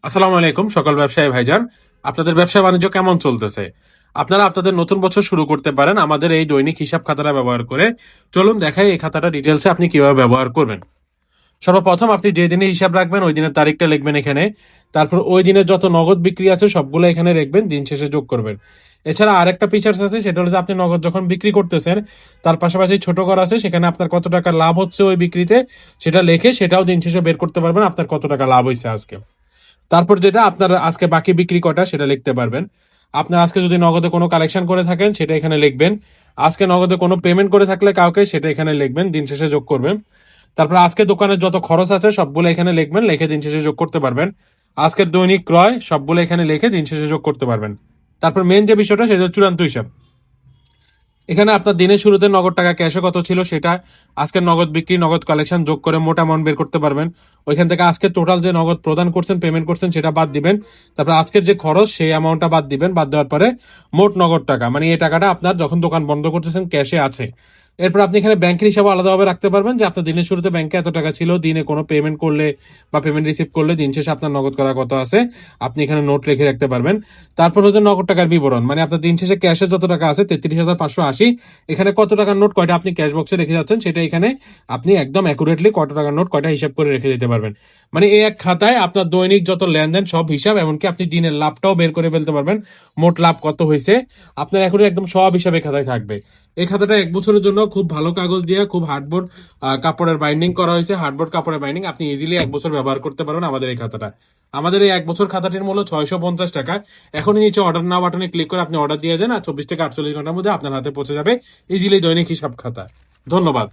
আসসালামু আলাইকুম সকল ব্যবসায়ী ভাইজান। আপনাদের ব্যবসা বাণিজ্য কেমন চলতেছে? আপনারা আপনাদের নতুন বছর শুরু করতে পারেন আমাদের এই দৈনিক হিসাব খাতাটা ব্যবহার করে। চলুন দেখাই এই খাতাটা ডিটেলসে আপনি কিভাবে ব্যবহার করবেন। সর্বপ্রথম আপনি যে দিনে হিসাব রাখবেন ওই দিনের তারিখটা লিখবেন এখানে। তারপর ওই দিনের যত নগদ বিক্রি আছে সবগুলো এখানে লিখবেন, দিন শেষে যোগ করবেন। এছাড়া আরেকটা ফিচার্স আছে, সেটা হলো যে আপনি নগদ যখন বিক্রি করতেছেন তার পাশাপাশি ছোট ঘর আছে, সেখানে আপনার কত টাকা লাভ হচ্ছে ওই বিক্রিতে সেটা লিখে সেটাও দিন শেষে বের করতে পারবেন আপনার কত টাকা লাভ হয়েছে আজকে। তারপর যেটা আপনার আজকে বাকি বিক্রি কটা সেটা লিখতে পারবেন। আপনার আজকে যদি নগদে কোনো কালেকশন করে থাকেন সেটা এখানে লিখবেন। আজকে নগদে কোনো পেমেন্ট করে থাকলে কাউকে সেটা এখানে লিখবেন, দিন শেষে যোগ করবেন। তারপর আজকে দোকানের যত খরচ আছে সবগুলো এখানে লিখবেন, লিখে দিন শেষে যোগ করতে পারবেন। আজকের দৈনিক ক্রয় সবগুলো এখানে লিখে দিন শেষে যোগ করতে পারবেন। তারপর মেন যে বিষয়টা সেটা চূড়ান্ত হিসাব। এখানে আপনার দিনের শুরুতে নগদ টাকা ক্যাশে কত ছিল সেটা, আজকের নগদ বিক্রি নগদ কালেকশন যোগ করে মোট অ্যামাউন্ট বের করতে পারবেন। ওইখান থেকে আজকে টোটাল যে নগদ প্রদান করছেন পেমেন্ট করছেন সেটা বাদ দিবেন। তারপর আজকের যে খরচ সেই অ্যামাউন্টটা বাদ দিবেন, বাদ দেওয়ার পরে মোট নগদ টাকা মানে এই টাকাটা আপনার যখন দোকান বন্ধ করতেছেন ক্যাশে আছে। এরপর আপনি এখানে ব্যাংকের হিসাবে আলাদাভাবে রাখতে পারবেন যে আপনার দিনের শুরুতে ব্যাংকে এত টাকা ছিল, দিনে কোনো পেমেন্ট করলে বা পেমেন্ট রিসিভ করলে দিন শেষে আপনার নগদ করা কত আছে আপনি এখানে নোট রেখে রাখতে পারবেন। তারপর হচ্ছে নগদ টাকার বিবরণ, মানে আপনার দিন শেষে ক্যাশে যত টাকা আছে 33,580, এখানে কত টাকার নোট কয়টা আপনি ক্যাশ বক্সে রেখে যাচ্ছেন সেটা এখানে আপনি একদম অ্যাকুরেটলি কত টাকার নোট কয়টা হিসাব করে রেখে দিতে পারবেন। মানে এই এক খাতায় আপনার দৈনিক যত লেনদেন সব হিসাব, এমনকি আপনি দিনের লাভটাও বের করে ফেলতে পারবেন, মোট লাভ কত হয়েছে আপনার এখন একদম সব হিসাবে খাতায় থাকবে। এই খাতাটা 1 বছরের জন্য খুব ভালো কাগজ দিয়ে খুব হার্ডবোর্ড কাপড়ের বাইন্ডিং করা হয়েছে, হার্ডবোর্ড কাপড়ের বাইন্ডিং, আপনি ইজিলি 1 বছর ব্যবহার করতে পারেন আমাদের এই খাতাটা। আমাদের এই 1 বছর খাতাটির মূল্য 650 টাকা। এখনই নিচে অর্ডার নাও বাটনে ক্লিক করে আপনি অর্ডার দিয়ে দেন, আর 24 থেকে 48 ঘন্টার মধ্যে আপনার হাতে পৌঁছে যাবে ইজিলি দৈনিক হিসাব খাতা। ধন্যবাদ।